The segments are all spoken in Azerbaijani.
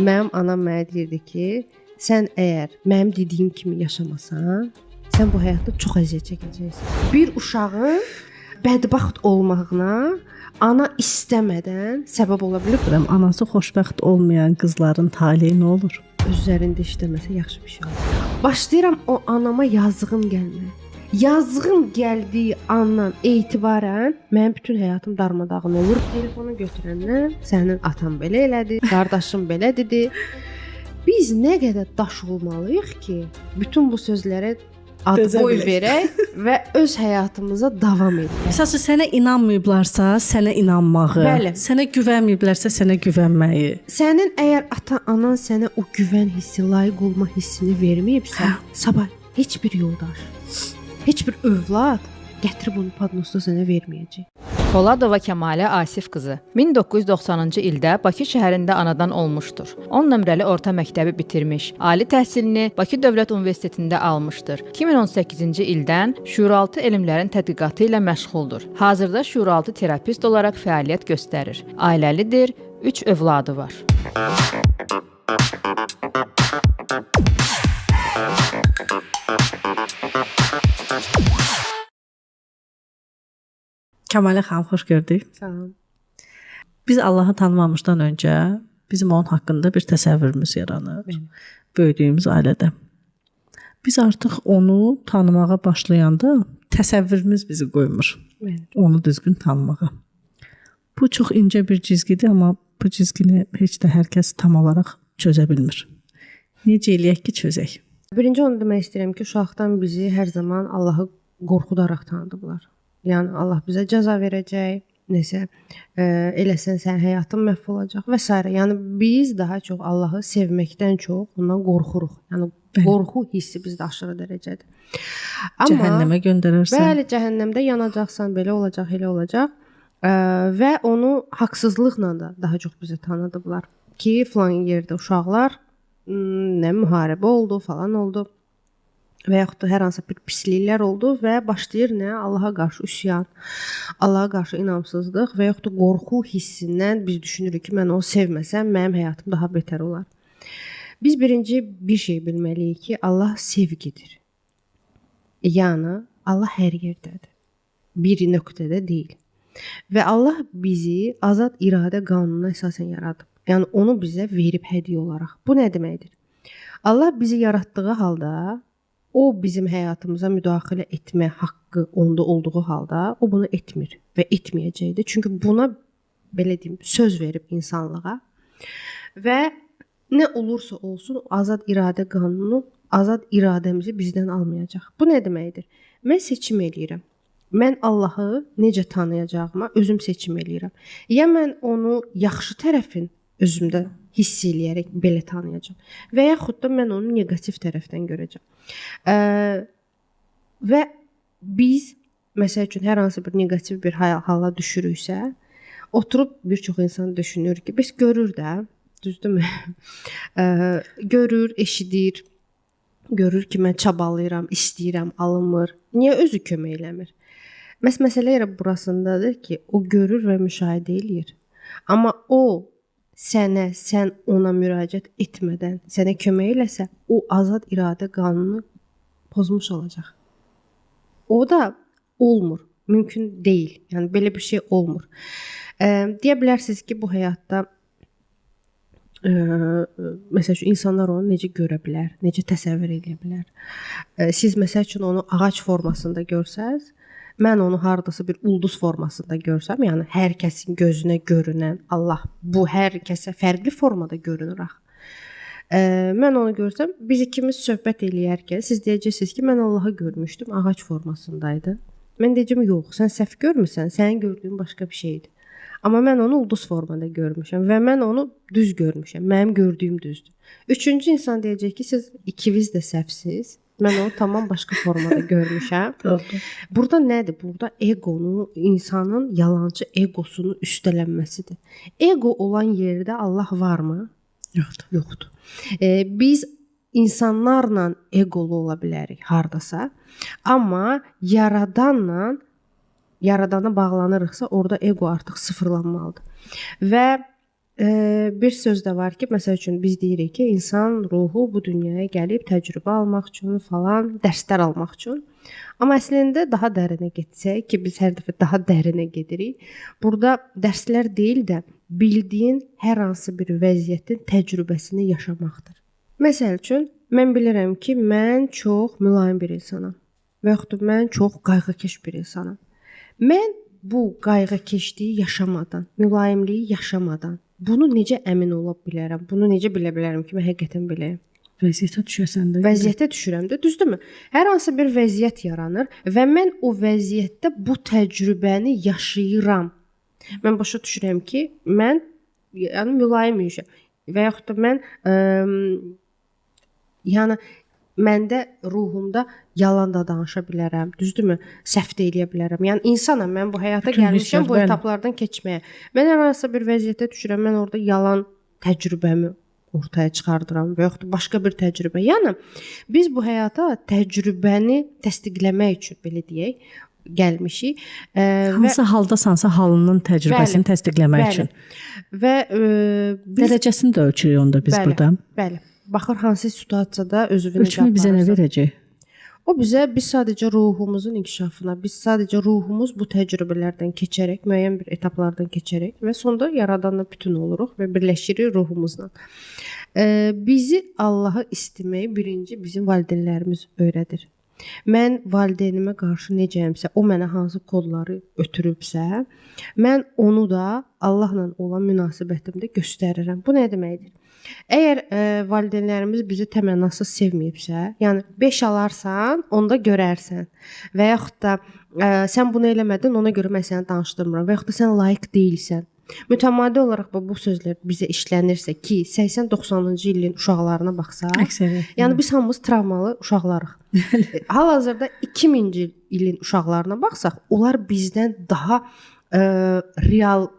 Mənim anam mənə deyirdi ki, sən əgər mənim dediyim kimi yaşamasan, sən bu həyatda çox əziyyət çəkəcəksən. Bir uşağın bədbəxt olmağına ana istəmədən səbəb ola bilər. Anası xoşbəxt olmayan qızların taleyi nə olur? Özlərində işləməsə yaxşı bir şey olur. Başlayıram o anama yazığım gəlmir. Yazığım gəldiyi andan etibarən mənim bütün həyatım darmadağın olur. Telefonu götürəndən sənin atan belə elədi, qardaşım belə dedi. Biz nə qədər daş olmalıyıq ki, bütün bu sözlərə ad qoy verək və öz həyatımıza davam edək. Əsas sənə inanmayıblarsa, sənə inanmağı, Bəli. sənə güvənməyiblərsə, sənə güvənməyi. Sənin əgər ata-anan sənə o güvən hissi, layiq olma hissini verməyibsə, sabah heç bir yoldaş, heç bir övlad gətirib onu padnosda sənə verməyəcək. Poladova Kəmalə Asif qızı 1990-cı ildə Bakı şəhərində anadan olmuşdur. 10 nömrəli orta məktəbi bitirmiş, ali təhsilini Bakı Dövlət Universitetində almışdır. 2018-ci ildən şuuraltı elmlərin tədqiqatı ilə məşğuldur. Hazırda şuuraltı terapist olaraq fəaliyyət göstərir. Ailəlidir, 3 övladı var. Kəmalə xanım, xoş gördük. Sağ olun. Biz Allahı tanımamışdan öncə bizim onun haqqında bir təsəvvürümüz yaranır. Böyüdüyümüz ailədə. Biz artıq onu tanımağa başlayanda təsəvvürümüz bizi qoymur. Onu düzgün tanımağa. Bu çox incə bir cizgidir, amma bu cizgini heç də hər kəs tam olaraq çözə bilmir. Necə eləyək ki, çözək? Birinci onu demək istəyirəm ki, uşaqdan bizi hər zaman Allahı qorxudaraq tanıdıblar. Yəni Allah bizə cəza verəcək, nəsə eləsən sən həyatın məhv olacaq və s. Yəni biz daha çox Allahı sevməkdən çox ondan qorxuruq. Yəni qorxu hissi bizdə aşırı dərəcədə. Amma Cəhənnəmə göndərərsən. Bəli, cəhənnəmdə yanacaqsan, belə olacaq, elə olacaq. Və onu haqsızlıqla da daha çox bizə tanıdıblar ki, filan yerdə uşaqlar nə müharibə oldu, falan oldu. Və yaxud da hər hansı bir pisliklər oldu və başlayır nə? Allaha qarşı üsyan, Allaha qarşı inamsızlıq və yaxud da qorxu hissindən biz düşünürük ki, mən onu sevməsəm, mənim həyatım daha betər olar. Biz birinci bir şey bilməliyik ki, Allah sevgidir. Yəni, Allah hər yerdədir. Bir nöqtədə deyil. Və Allah bizi azad iradə qanununa əsasən yaradıb. Yəni, onu bizə verib hədiyyə olaraq. Bu nə deməkdir? Allah bizi yaratdığı halda o bizim həyatımıza müdaxilə etmə haqqı onda olduğu halda o bunu etmir və etməyəcəkdir. Çünki buna belə deyim, söz verib insanlığa və nə olursa olsun azad iradə qanunu azad iradəmizi bizdən almayacaq. Bu nə deməkdir? Mən seçim eləyirəm. Mən Allahı necə tanıyacağıma özüm seçim eləyirəm. Ya mən onu yaxşı tərəfin özümdə hiss eləyərək belə tanıyacağam. Və yaxud da mən onu neqativ tərəfdən görəcəm. Və biz, məsəl üçün, hər hansı bir neqativ bir hala düşürüksə, oturub bir çox insan düşünür ki, biz görür də, düzdürmü? Görür, eşidir, görür ki, mən çabalayıram, istəyirəm, alınmır. Niyə özü kömək eləmir? Məsələ elə burasındadır ki, o görür və müşahidə eləyir. Amma o sən ona müraciət etmədən sənə kömək eləsə, o azad iradə qanunu pozmuş olacaq. O da olmur, mümkün deyil. Yəni belə bir şey olmur. Deyə bilərsiniz ki, bu həyatda məsəl üçün insanlar onu necə görə bilər, necə təsəvvür edə bilər. Siz məsəl üçün onu ağac formasında görsəz, mən onu hardasa bir ulduz formasında görsəm, yəni hər kəsin gözünə görünən Allah bu hər kəsə fərqli formada görünür axı. Mən onu görsəm, biz ikimiz söhbət eləyərkən siz deyəcəksiniz ki, mən Allahı görmüşdüm, ağac formasındaydı. Mən deyəcəm, yox, sən səhv görmüsən, sənin gördüyün başqa bir şeydir. Amma mən onu ulduz formada görmüşəm və mən onu düz görmüşəm, mənim gördüyüm düzdür. Üçüncü insan deyəcək ki, siz ikiniz də səhvsiz. Mən onu tamam başqa formada görmüşəm. Burada nədir? Burada egonu, insanın yalancı egosunu üstələnməsidir. Ego olan yerdə Allah varmı? Yoxdur. Yoxdur. Biz insanlarla egolu ola bilərik hardasa. Amma yaradana bağlanırıqsa orada ego artıq sıfırlanmalıdır. Və bir söz də var ki, məsəl üçün biz deyirik ki, insan ruhu bu dünyaya gəlib təcrübə almaq üçün falan, dərslər almaq üçün. Amma əslində daha dərinə getsək ki, biz hər dəfə daha dərinə gedirik. Burada dərslər deyil də bildiyin hər hansı bir vəziyyətin təcrübəsini yaşamaqdır. Məsəl üçün, mən bilirəm ki, mən çox mülayim bir insanam və yaxud da mən çox qayğıkeş bir insanam. Mən bu qayğıkeşliyi yaşamadan, mülayimliyi yaşamadan bunu necə əmin ola bilərəm? Bunu necə bilə bilərəm ki, mən həqiqətən beləyəm? Vəziyyətə düşəsən də. Vəziyyətə düşürəm də, düzdürmü? Hər hansı bir vəziyyət yaranır və mən o vəziyyətdə bu təcrübəni yaşayıram. Mən başa düşürəm ki, mən yəni mülayiməm və yaxud da mən yəni məndə ruhumda yalan da danışa bilərəm, düzdürmü? Səhv də eləyə bilərəm. Yəni insanam, mən bu həyata gəlmişəm bu etaplardan keçməyə. Mən hər hansı bir vəziyyətə düşürəm, mən orada yalan təcrübəmi ortaya çıxardıram və yaxud da başqa bir təcrübə. Yəni biz bu həyata təcrübəni təsdiqləmək üçün belə deyək, gəlmişik. Hansı haldasansa halının təcrübəsini təsdiqləmək üçün. Və dərəcəsini də ölçürük onda biz burada. Bəli. Baxır hansı situasiyada özünü ölçümü bizə nə verəcək? O biz sadəcə ruhumuzun inkişafına, biz sadəcə ruhumuz bu təcrübələrdən keçərək, müəyyən bir etaplardan keçərək və sonda yaradanla bütün oluruq və birləşirik ruhumuzla. Bizi Allahı istəməyi birinci bizim valideynlərimiz öyrədir. Mən valideynimə qarşı necəyəmsə, o mənə hansı kodları ötürübsə, mən onu da Allahla olan münasibətimdə göstərirəm. Bu nə deməkdir? Əgər valideynlərimiz bizi təmənnasız sevməyibsə, yəni 5 alarsan, onda görərsən və yaxud da sən bunu eləmədin, ona görə mən səni danışdırmıram və yaxud da sən layiq deyilsən. Mütəmadi olaraq bu sözlər bizə işlənirsə ki, 80-90-cı ilin uşaqlarına baxsaq, yəni biz hamımız travmalı uşaqlarıq. Hal-hazırda 2000-ci ilin uşaqlarına baxsaq, onlar bizdən daha real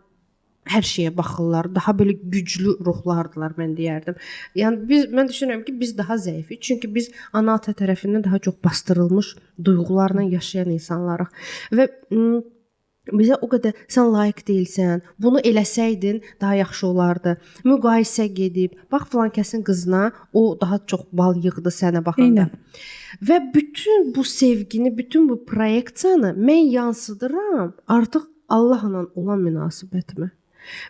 hər şeyə baxırlar, daha belə güclü ruhlardılar, mən deyərdim. Yəni mən düşünürəm ki, biz daha zəifik, çünki biz ana-ata tərəfindən daha çox bastırılmış duyğularla yaşayan insanlarıq və bizə o qədər sən layiq deyilsən, bunu eləsəydin daha yaxşı olardı. Müqayisə gedib, bax filan kəsin qızına, o daha çox bal yığdı sənə baxanda. Və bütün bu sevgini, bütün bu proyeksiyanı mən yansıdıram artıq Allahla olan münasibətimə.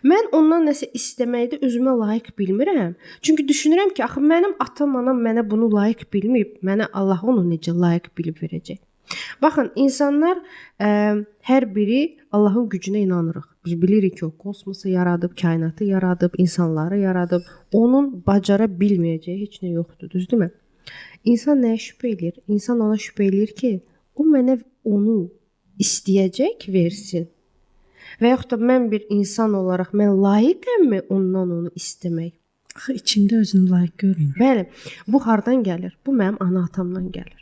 Mən ondan nəsə istəməkdə özümə layiq bilmirəm. Çünki düşünürəm ki, axı mənim atam-anam mənə bunu layiq bilməyib, mənə Allah onu necə layiq bilib verəcək. Baxın, insanlar hər biri Allahın gücünə inanırıq. Biz bilirik ki, o kosmosu yaradıb, kainatı yaradıb, insanları yaradıb. Onun bacara bilməyəcəyi heç nə yoxdur, düzdürmü? İnsan nəyə şübhə eləyir? İnsan ona şübhə eləyir ki, o mənə onu istəyəcək, versin. Və yaxud da mən bir insan olaraq mən layiqəmmi ondan onu istəmək? Axı içində özünü layiq görmür. Bəli, bu hardan gəlir? Bu mənim ana-atamdan gəlir.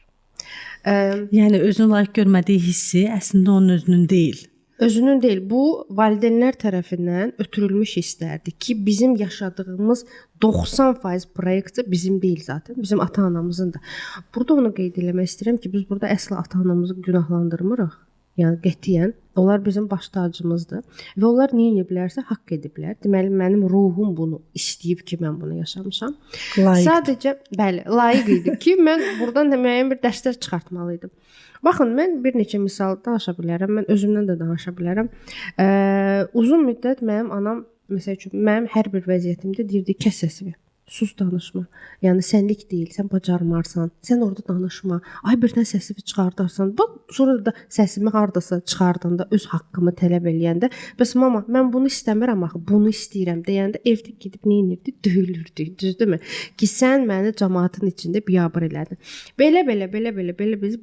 Yəni özünü layiq görmədiyi hissi əslində onun özünün deyil. Özünün deyil. Bu valideynlər tərəfindən ötürülmüş hisslərdir ki, bizim yaşadığımız 90% proyeksiya bizim deyil zaten, bizim ata-anamızın da. Burada onu qeyd etmək istəyirəm ki, biz burada əsla ata-anamızı günahlandırmırıq. Yəni qətiyyən onlar bizim baş tacımızdır və onlar nə edə bilərsə haqq ediblər. Deməli mənim ruhum bunu istəyib ki, mən bunu yaşamışam. Layiq. Sadəcə bəli, layiq idi ki, mən burdan müəyyən bir dərslər çıxartmalıydım. Baxın, mən bir neçə misal danışa bilərəm. Mən özümdən də danışa bilərəm. Uzun müddət mənim anam məsəl üçün mənim hər bir vəziyyətimdə deyirdi, kəs səsini. Sus, danışma. Yəni sənlik deyil, sən bacarmarsan. Sən orada danışma. Ay birdən səsini çıxardarsan. Bax, sonra da səsimi hardasa çıxardanda, öz haqqımı tələb eləyəndə, bəs mama, mən bunu istəmirəm axı, bunu istəyirəm deyəndə evdə gedib nə edirdi? Döyülürdü, düzdürmü? Ki sən məni cəmaatın içində biabır elədin. Belə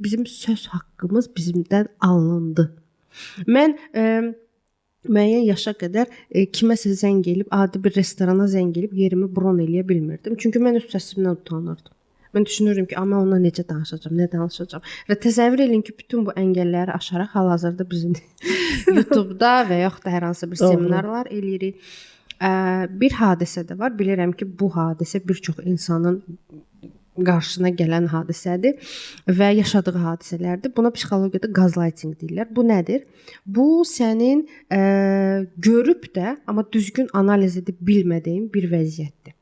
bizim söz haqqımız bizimdən alındı. Mən müəyyən yaşa qədər kiməsə zəng elib, adi bir restorana zəng elib yerimi bron eləyə bilmirdim. Çünki mən öz səsimdən utanırdım. Mən düşünürdüm ki, amma onunla necə danışacağam, nə danışacağam. Və təsəvvür edin ki, bütün bu əngəlləri aşaraq hal-hazırda bizim YouTube-da və yaxud da hər hansı bir seminarlar eləyirik. Bir hadisə də var. Bilirəm ki, bu hadisə bir çox insanın qarşına gələn hadisədir və yaşadığı hadisələrdir. Buna psixologiyada gaslighting deyirlər. Bu nədir? Bu sənin görüb də, amma düzgün analiz edib bilmədiyin bir vəziyyətdir.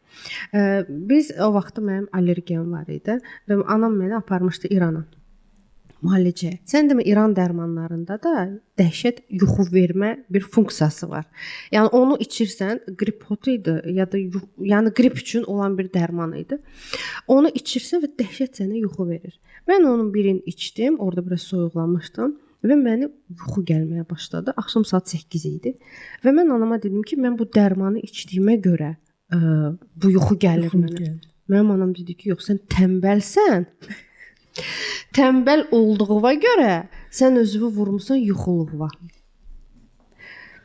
Biz o vaxtda mənim allergiyam var idi və anam məni aparmışdı İrana. Müalicəyə. Sən demə İran dərmanlarında da dəhşət yuxu vermə bir funksiyası var. Yəni onu içirsən, qrip hotu idi ya da yəni qrip üçün olan bir dərman idi. Onu içirsən və dəhşət sənə yuxu verir. Mən onun birini içdim, orada biraz soyuqlamışdım və mənə yuxu gəlməyə başladı. Axşam saat 8 idi və mən anama dedim ki, mən bu dərmanı içdiyimə görə bu yuxu gəlir mənə. Mənim anam dedi ki, yox, sən tənbəlsən. Tənbəl olduğuna görə sən özünü vurmusan yuxuluğa.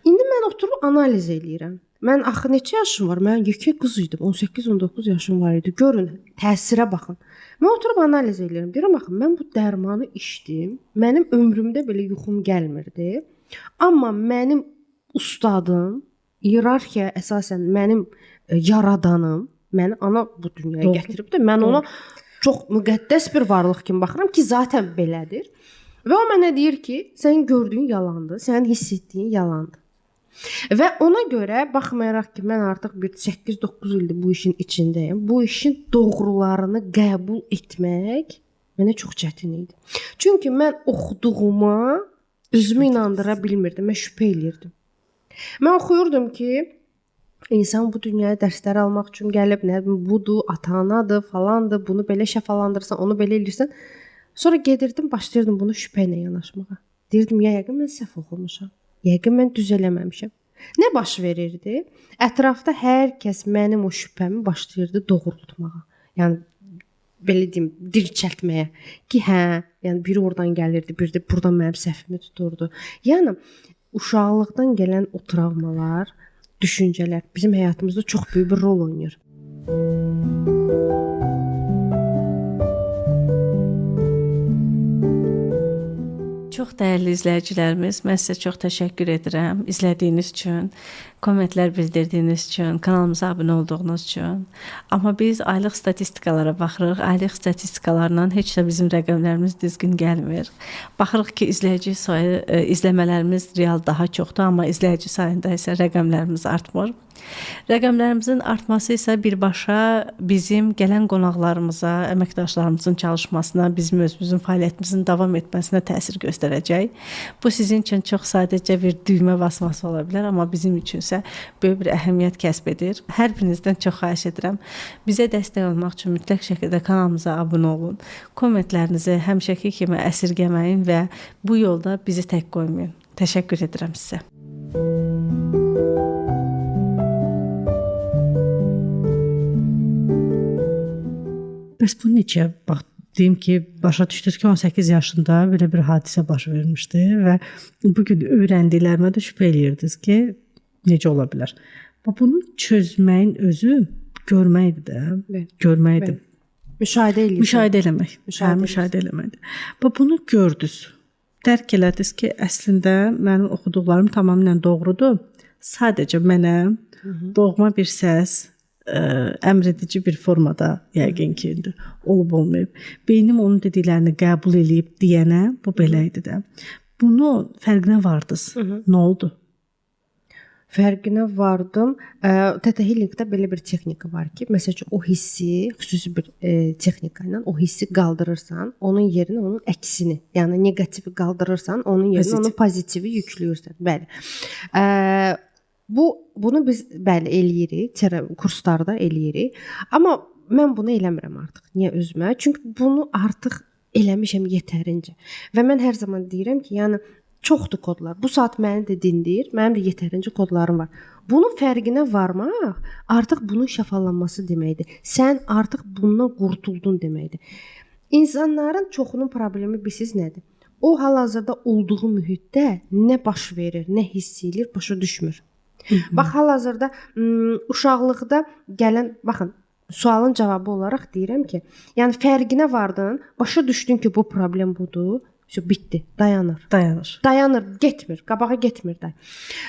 İndi mən oturub analiz eləyirəm. Mən axı neçə yaşım var? Mən yekə qız idim. 18-19 yaşım var idi. Görün, təsirə baxın. Mən oturub analiz eləyirəm. Deyirəm, baxın, mən bu dərmanı içdim. Mənim ömrümdə belə yuxum gəlmirdi. Amma mənim ustadım, iyerarxiya əsasən mənim yaradanım, məni ana bu dünyaya gətirib də mən ona çox müqəddəs bir varlıq kimi baxıram ki, zaten belədir. Və o mənə deyir ki, sənin gördüyün yalandır, sənin hiss etdiyin yalandır. Və ona görə baxmayaraq ki, mən artıq bir 8-9 ildir bu işin içindəyim, bu işin doğrularını qəbul etmək mənə çox çətin idi. Çünki mən oxuduğuma özümü inandıra bilmirdim, mən şübhə eləyirdim. Mən oxuyurdum ki, İnsan bu dünyaya dərslər almaq üçün gəlib, nə bilim, budur, ata-anadır, falandır, bunu belə şəfalandırırsan, onu belə eləyirsən. Sonra gedirdim, başlayırdım bunu şübhə ilə yanaşmağa. Deyirdim, ya yəqin mən səhv oxumuşam, yəqin mən düz eləməmişəm. Nə baş verirdi? Ətrafda hər kəs mənim o şübhəmi başlayırdı doğrultmağa. Yəni, belə deyim, dirçəltməyə ki, hə, yəni biri oradan gəlirdi, biri də buradan mənim səhvimi tuturdu. Yəni, uşaqlıqdan gələn o travmalar, düşüncələr bizim həyatımızda çox böyük bir rol oynayır. Çox dəyərli izləyicilərimiz, mən sizə çox təşəkkür edirəm izlədiyiniz üçün, kommentlər bildirdiyiniz üçün, kanalımıza abunə olduğunuz üçün. Amma biz aylıq statistikalara baxırıq. Aylıq statistikalarla heç də bizim rəqəmlərimiz düzgün gəlmir. Baxırıq ki, izləyici sayı, izləmələrimiz real daha çoxdur, amma izləyici sayında isə rəqəmlərimiz artmır. Rəqəmlərimizin artması isə birbaşa bizim gələn qonaqlarımıza, əməkdaşlarımızın çalışmasına, bizim özümüzün fəaliyyətimizin davam etməsinə təsir göstərəcək. Bu sizin üçün çox sadəcə bir düymə basması ola bilər, amma bizim üçün isə böyük bir əhəmiyyət kəsb edir. Hər birinizdən çox xahiş edirəm. Bizə dəstək olmaq üçün mütləq şəkildə kanalımıza abunə olun. Kommentlərinizi həmişəki kimi əsirgəməyin və bu yolda bizi tək qoymayın. Təşəkkür edirəm sizə. Bəs bu necə? Bax, deyim ki, başa düşdünüz ki, 18 yaşında belə bir hadisə baş vermişdi və bugün öyrəndiklərimə də şübhə eləyirdiniz ki, necə ola bilər? Bunu çözməyin özü görməkdir də, görməkdir. Müşahidə eləmək. Müşahidə eləməkdir. Bunu gördünüz, dərk elədiniz ki, əslində mənim oxuduqlarım tamamilə doğrudur. Sadəcə mənə doğma bir səs, əmr edici bir formada yəqin ki, olub olmayıb. Beynim onun dediklərini qəbul eləyib deyənə bu belə idi də. Bunu fərqinə vardınız. Nə oldu? Fərqinə vardım. Teta Healingdə belə bir texnika var ki, məsələn, o hissi, xüsusi bir texnika ilə o hissi qaldırırsan, onun yerinə onun əksini, yəni negativi qaldırırsan, onun yerinə onun pozitivi yükləyirsən. Bəli. Bunu biz bəli eləyirik, kurslarda eləyirik. Amma mən bunu eləmirəm artıq. Niyə özümə? Çünki bunu artıq eləmişəm yetərincə. Və mən hər zaman deyirəm ki, yəni çoxdur kodlar. Bu saat məni də dindir, mənim də yetərincə kodlarım var. Bunun fərqinə varmaq artıq bunun şəfalanması deməkdir. Sən artıq bundan qurtuldun deməkdir. İnsanların çoxunun problemi bilirsiniz nədir? O hal-hazırda olduğu mühitdə nə baş verir, nə hiss edir, başa düşmür. Bax, hal-hazırda uşaqlıqda gələn, baxın, sualın cavabı olaraq deyirəm ki, yəni fərqinə vardın, başa düşdün ki, bu problem budur, bitdi, dayanır, getmir, qabağa getmir də.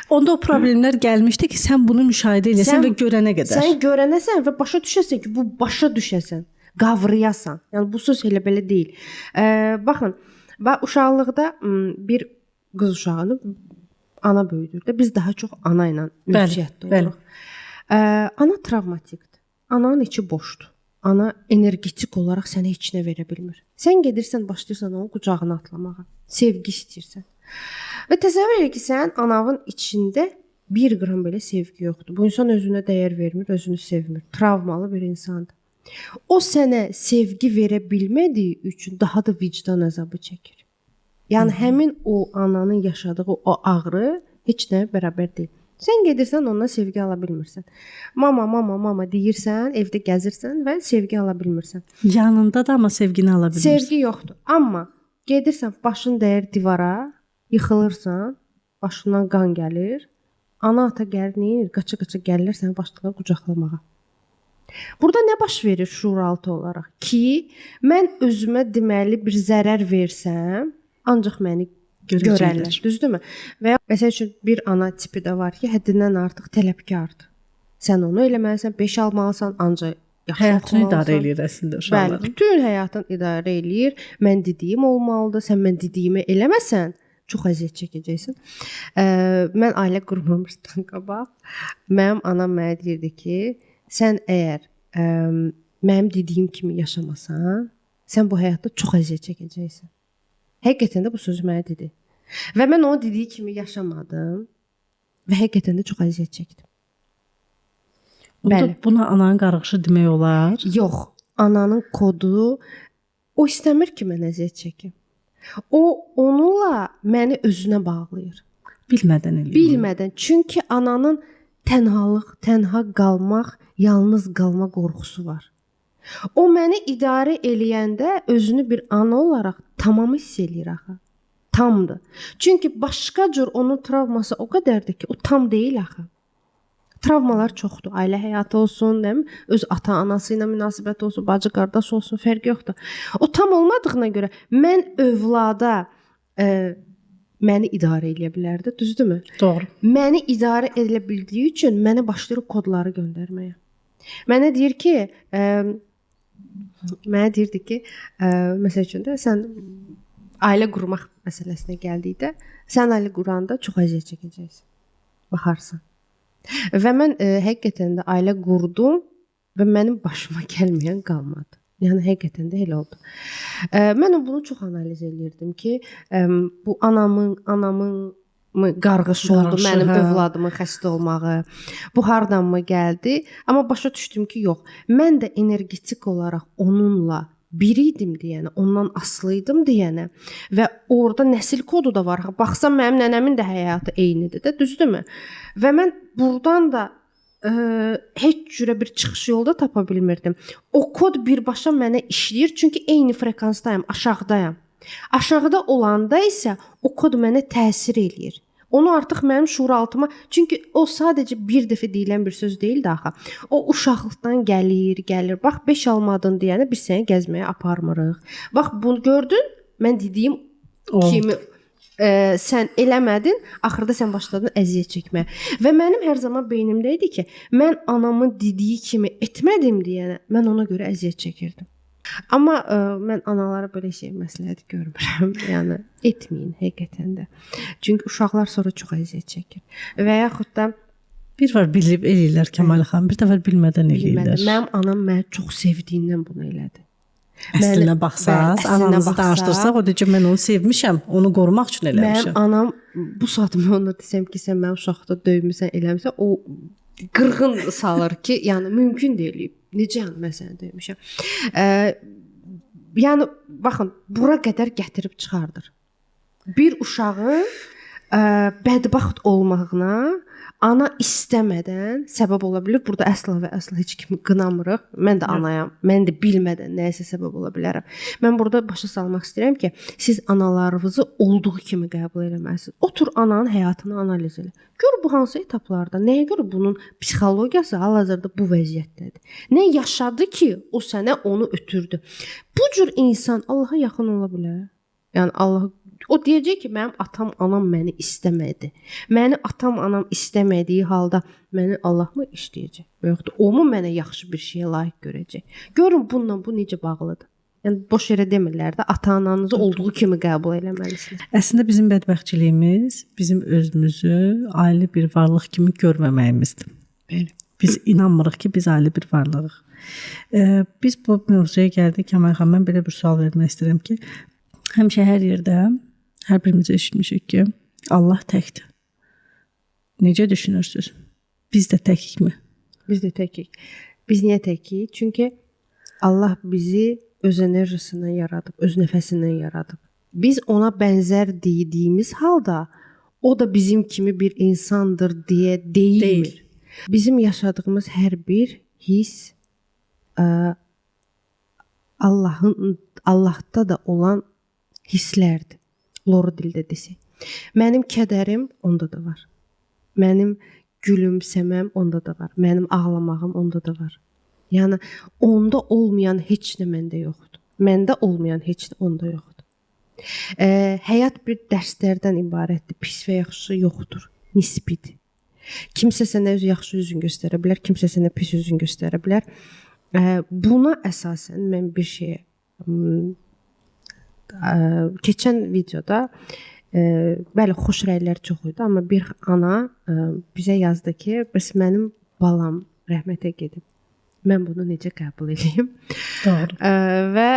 Onda o problemlər gəlmişdi ki, sən bunu müşahidə edəsən və görənə qədər. Sən görənəsən və başa düşəsən ki, bu başa düşəsən. qavrayasan. Yəni bu söz elə belə deyil. Baxın, uşaqlıqda bir qız uşağını ana böyüdür də. Biz daha çox ana ilə ünsiyyətdə oluruq. Ana travmatikdir. Ananın içi boşdur. Ana energetik olaraq sənə heç nə verə bilmir. Sən gedirsən, başlayırsan onun qucağına atlamağa. Sevgi istəyirsən. Və təsəvvür elə ki, sən anavın içində 1 qram belə sevgi yoxdur. Bu insan özünə dəyər vermir, özünü sevmir. Travmalı bir insandır. O sənə sevgi verə bilmədiyi üçün daha da vicdan əzabı çəkir. Yəni həmin o ananın yaşadığı o ağrı heç nəyə bərabər deyil. Sən gedirsən, ondan sevgi ala bilmirsən. Mama deyirsən, evdə gəzirsən və sevgi ala bilmirsən. Yanında da amma sevgini ala bilmirsən. Sevgi yoxdur. Amma gedirsən, başın dəyir divara, yıxılırsan, başından qan gəlir. Ana ata gəlir, neyir? Qaça-qaça gəlirlər səni başlayırlar qucaqlamağa. Burada nə baş verir şuuraltı olaraq? Ki, mən özümə deməli bir zərər versəm, ancaq məni görərlər, düzdürmü? Və məsəl üçün bir ana tipi də var ki, həddindən artıq tələbkardır. Sən onu eləməlisən, 5 almalısan, ancaq həyatını idarə eləyir əslində uşaqlar. Bəli, bütün həyatını idarə eləyir. Mən dediyim olmalıdır. Sən mən dediyimi eləməsən, çox əziyyət çəkəcəksən. Mən ailə qurmamışdan qabaq, mənim anam mənə deyirdi ki, sən əgər mənim dediyim kimi yaşamasan, sən bu həyatda çox əziyyət çəkəcəksən. Həqiqətən də bu sözü mənə dedi. Və mən onun dediyi kimi yaşamadım və həqiqətən də çox əziyyət çəkdim. Bəli. Buna ananın qarğışı demək olar? Yox, ananın kodu o istəmir ki, mən əziyyət çəkim. O onunla məni özünə bağlayır. Bilmədən eləyir. Bilmədən. Çünki ananın tənhalıq, tənha qalmaq, yalnız qalma qorxusu var. O məni idarə eləyəndə özünü bir ana olaraq tamam hiss eləyir axı. Tamdır. Çünki başqa cür onun travması o qədərdir ki, o tam deyil axı. Travmalar çoxdur. Ailə həyatı olsun, deyim, öz ata-anası ilə münasibət olsun, bacı-qardaş olsun, fərq yoxdur. O tam olmadığına görə mən övlada məni idarə eləyə bilərdi, düzdürmü? Doğru. Məni idarə edilə bildiyi üçün mənə başlayır kodları göndərməyə. Mənə deyir ki, məsəl üçün də sən ailə qurmaq məsələsinə gəldikdə, sən ailə quranda çox əziyyət çəkəcəksən. Baxarsan. Və mən həqiqətən də ailə qurdum və mənim başıma gəlməyən qalmadı. Yəni həqiqətən də elə oldu. Mən bunu çox analiz edirdim ki, bu anamın qarğışı oldu, mənim övladımın xəstə olmağı. Bu hardanmı gəldi? Amma başa düşdüm ki, yox. Mən də energetik olaraq onunla bir idim deyənə, ondan asılıydım deyənə və orada nəsil kodu da var. Baxsam mənim nənəmin də həyatı eynidir də, düzdürmü? Və mən burdan da heç cürə bir çıxış yolu da tapa bilmirdim. O kod birbaşa mənə işləyir, çünki eyni frekansdayım, aşağıdayam. Aşağıda olanda isə o kod mənə təsir eləyir. Onu artıq mənim şuuraltıma, çünki o sadəcə bir dəfə deyilən bir söz deyil də axı. O uşaqlıqdan gəlir. Bax 5 almadın deyənə biz səni gəzməyə aparmırıq. Bax bunu gördün? Mən dediyim kimi sən eləmədin, axırda sən başladın əziyyət çəkməyə. Və mənim hər zaman beynimdə idi ki, mən anamın dediyi kimi etmədim deyənə mən ona görə əziyyət çəkirdim. Amma mən analara belə məsləhət görmürəm. Yəni etməyin həqiqətən də. Çünki uşaqlar sonra çox əziyyət çəkir. Və yaxud da bir var bilib eləyirlər Kəmal xanım, bir dəfə bilmədən eləyirlər. Mənim anam məni çox sevdiyindən bunu elədi. Əslinə baxsaq, ananızı danışdırsaq, o deyir ki, mən onu sevmişəm, onu qorumaq üçün eləmişəm. Mənim anam bu saat mən ona desəm ki, sən mənim uşaqda döyməsən, eləmirsən, o qırğın salır ki, yəni mümkün deyil. Necə yəni mən səni döymüşəm? Yəni baxın, bura qədər gətirib çıxardır. Bir uşağın bədbəxt olmağına ana istəmədən səbəb ola bilər. Burada əsla və əsla heç kimi qınamırıq. Mən də anayam. Mən də bilmədən nəyisə səbəb ola bilərəm. Mən burada başa salmaq istəyirəm ki, siz analarınızı olduğu kimi qəbul etməlisiniz. Otur ananın həyatını analiz elə. Gör bu hansı etaplarda, nəyə görə bunun psixologiyası hal-hazırda bu vəziyyətdədir. Nə yaşadı ki, o sənə onu ötürdü. Bu cür insan Allaha yaxın ola bilər. Yəni Allah O deyəcək ki, mənim atam, anam məni istəmədi. Məni atam, anam istəmədiyi halda məni Allah mı istəyəcək? Yoxdur, o mu mənə yaxşı bir şeyə layiq görəcək? Görün bununla bu necə bağlıdır. Yəni boş yerə demirlər də ata-ananızı olduğu kimi qəbul eləməlisiniz. Əslində bizim bədbəxtçiliyimiz bizim özümüzü ayrı bir varlıq kimi görməməyimizdir. Bəli. Biz inanmırıq ki, biz ayrı bir varlığıq. Biz bu mövzuya gəldik. Kəmal xanım, mən belə bir sual vermək istəyirəm ki, həmişə hər yerdə hər birimiz eşitmişik ki, Allah təkdir. Necə düşünürsüz? Biz də təkikmi? Biz də təkik. Biz niyə təkik? Çünki Allah bizi öz enerjisindən yaradıb, öz nəfəsindən yaradıb. Biz ona bənzər dediyimiz halda o da bizim kimi bir insandır deyə deyil. Bizim yaşadığımız hər bir his Allahda da olan hisslərdir. Loru dildə desək. Mənim kədərim onda da var. Mənim gülümsəməm onda da var. Mənim ağlamağım onda da var. Yəni onda olmayan heç nə məndə yoxdur. Məndə olmayan heç nə onda yoxdur. Həyat bir dərslərdən ibarətdir. Pis və yaxşı yoxdur. Nisbidir. Kimsə sənə öz yaxşı üzün göstərə bilər, kimsə sənə pis üzün göstərə bilər. Buna əsasən mən bir şeyə keçən videoda bəli, xoş rəylər çox idi, amma bir ana bizə yazdı ki, bəs mənim balam rəhmətə gedib. Mən bunu necə qəbul edeyim? Doğru. Və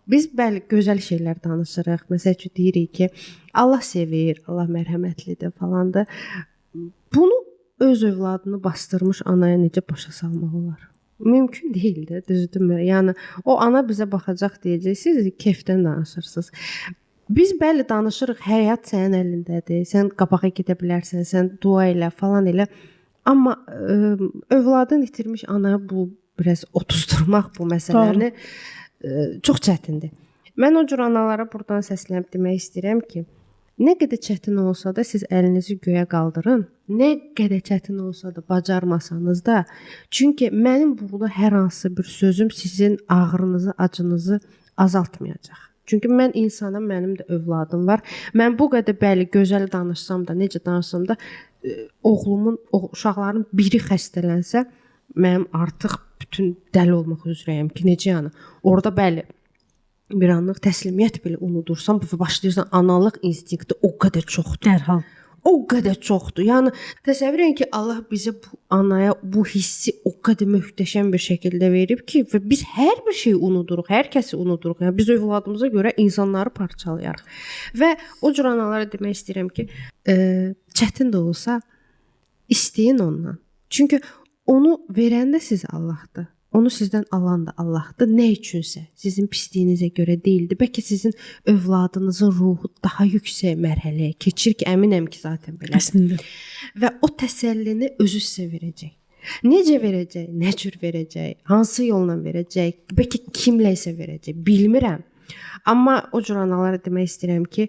biz bəli gözəl şeylər danışırıq. Məsəl üçün deyirik ki, Allah sevir, Allah mərhəmətlidir falandır. Bunu öz övladını bastırmış anaya necə başa salmaq olar? Mümkün deyil də, düzdürmü? Yəni o ana bizə baxacaq deyəcək, siz kefdən danışırsınız. Biz bəli danışırıq, həyat sənin əlindədir. Sən qabağa gedə bilərsən, sən dua elə, falan elə. Amma övladın itirmiş anaya bu biraz otuzdurmaq bu məsələni çox çətindir. Mən o cür analara buradan səslənib demək istəyirəm ki, nə qədər çətin olsa da siz əlinizi göyə qaldırın. Nə qədər çətin olsa da bacarmasanız da, çünki mənim burada hər hansı bir sözüm sizin ağrınızı, acınızı azaltmayacaq. Çünki mən insanam, mənim də övladım var. Mən bu qədər bəli gözəl danışsam da, necə danışsam da oğlumun, uşaqların biri xəstələnsə, mənim artıq bütün dəli olmaq üzrəyəm ki, necə yəni? Orada bəli bir anlıq təslimiyyət belə unudursam, başlayırsan analıq instinkti o qədər çoxdur. Dərhal. O qədər çoxdur. Yəni təsəvvür edin ki, Allah bizə bu anaya bu hissi o qədər möhtəşəm bir şəkildə verib ki, və biz hər bir şeyi unuduruq, hər kəsi unuduruq. Yəni biz övladımıza görə insanları parçalayarıq. Və o cür analara demək istəyirəm ki, çətin də olsa istəyin ondan. Çünki onu verən də siz Allahdır. Onu sizdən alan da Allahdır. Nə üçünsə, sizin pisliyinizə görə deyildi. Bəlkə sizin övladınızın ruhu daha yüksək mərhələyə keçir ki, əminəm ki, zaten belədir. Əslində. Və o təsəllini özü sizə verəcək. Necə verəcək? Nə cür verəcək? Hansı yolla verəcək? Bəlkə kimlə isə verəcək? Bilmirəm. Amma o cür analara demək istəyirəm ki,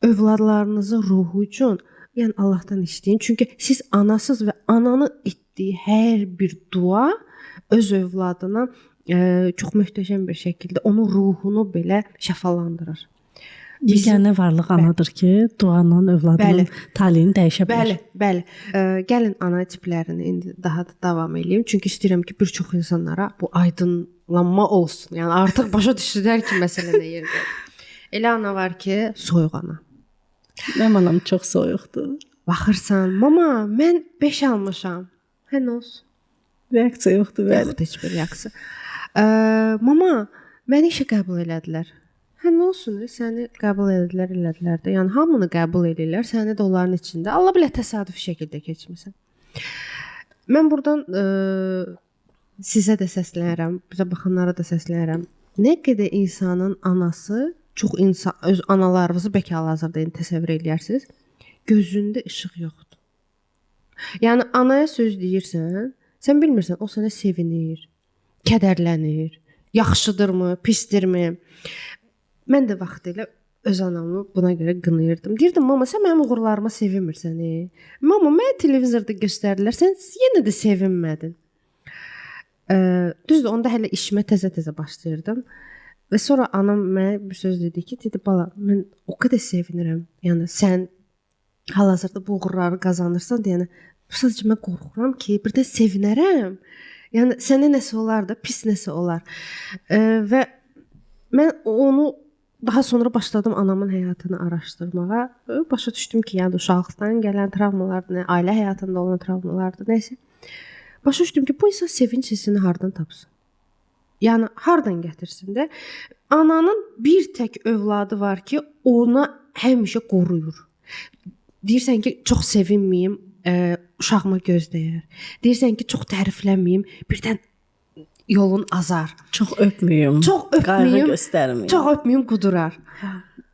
övladlarınızın ruhu üçün yəni Allahdan istəyin. Çünki siz anasız və ananın etdiyi hər bir dua öz övladına çox möhtəşəm bir şəkildə onun ruhunu belə şəfalandırır. Yeganə varlıq anadır ki, duanın övladının taleyini dəyişə bilər. Bəli. Gəlin ana tiplərini indi daha da davam edeyim. Çünki istəyirəm ki, bir çox insanlara bu aydınlanma olsun. Yəni artıq başa düşdülər ki, məsələ nə yerdə. Elə ana var ki, soyuq ana. Mənim anam çox soyuqdur. Baxırsan, mama, mən 5 almışam. Hə, nə olsun? Reaksiya yoxdur, bəli. Yoxdur heç bir reaksiya. Mama, məni işə qəbul elədilər. Hə, nə olsun? Səni qəbul elədilər də. Yəni hamını qəbul edirlər, səni də onların içində. Allah bilə təsadüfi şəkildə keçmisən. Mən buradan sizə də səslənirəm, bizə baxanlara da səslənirəm. Nə qədər insanın anası çox insan öz analarınızı bəlkə hal-hazırda təsəvvür edirsiniz. Gözündə işıq yoxdur. Yəni anaya söz deyirsən, sən bilmirsən o sənə sevinir, kədərlənir, yaxşıdırmı, pisdirmi? Mən də vaxtilə öz anamı buna görə qınayırdım. Deyirdim, mama, sən mənim uğurlarıma sevinmirsən. Mama, mən televizorda göstərdilər, sən yenə də sevinmədin. Düzdür, onda hələ işimə təzə-təzə başlayırdım. Və sonra anam mənə bir söz dedi ki, dedi bala, mən o qədər sevinirəm. Yəni sən hal-hazırda bu uğurları qazanırsan deyənə, sadəcə mən qorxuram ki, bir də sevinərəm. Yəni sənə nəsə olar da, pis nəsə olar. Və mən onu daha sonra başladım anamın həyatını araşdırmağa. Başa düşdüm ki, yəni uşaqlıqdan gələn travmalardır, ailə həyatında olan travmalardır, nəsə. Başa düşdüm ki, bu insan sevinç hissini hardan tapsın? Yəni hardan gətirsin də? Ananın bir tək övladı var ki, ona həmişə qoruyur. Deyirsən ki, çox sevinməyim, uşağıma göz dəyər. Deyirsən ki, çox tərifləməyim, birdən yolun azar. Çox öpməyim. Qayğı göstərməyim. Çox öpməyim, qudurar.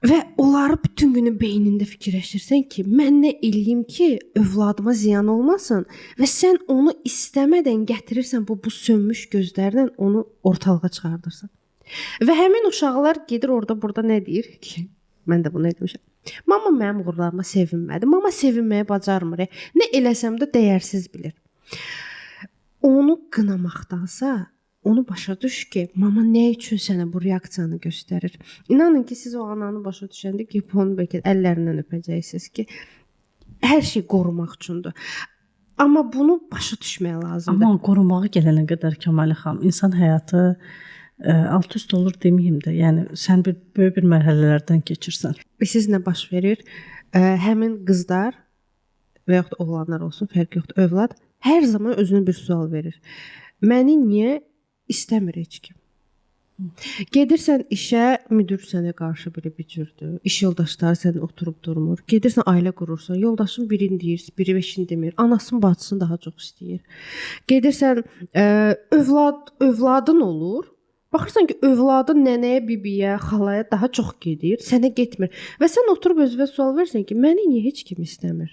Və onları bütün günü beynində fikirləşirsən ki, mən nə eləyim ki, övladıma ziyan olmasın və sən onu istəmədən gətirirsən bu sönmüş gözlərlə onu ortalığa çıxardırsan. Və həmin uşaqlar gedir orada burada nə deyir ki, mən də bunu etmişəm. Mama mənim uğurlarıma sevinmədi. Mama sevinməyə bacarmır. Nə eləsəm də dəyərsiz bilir. Onu qınamaqdansa onu başa düş ki, mama nə üçün sənə bu reaksiyanı göstərir? İnanın ki, siz o ananı başa düşəndə ki, onu bəlkə əllərindən öpəcəksiniz ki, hər şey qorumaq üçündür. Amma bunu başa düşmək lazımdır. Amma qorumağa gələnə qədər Kəmalə xanım, insan həyatı alt-üst olur deməyim də. Yəni sən böyük bir mərhələlərdən keçirsən. Siz nə baş verir? Həmin qızlar və yaxud oğlanlar olsun, fərq yoxdur, övlad hər zaman özünə bir sual verir. Məni niyə istəmir heç kim? Gedirsən işə, müdür sənə qarşı belə bir cürdür. İş yoldaşları səni oturub durmur. Gedirsən ailə qurursan, yoldaşın birini deyir, biri beşini demir. Anasının, bacısını daha çox istəyir. Gedirsən, övladın olur. Baxırsan ki, övladın nənəyə, bibiyə, xalaya daha çox gedir, sənə getmir. Və sən oturub özünə sual versən ki, məni niyə heç kim istəmir?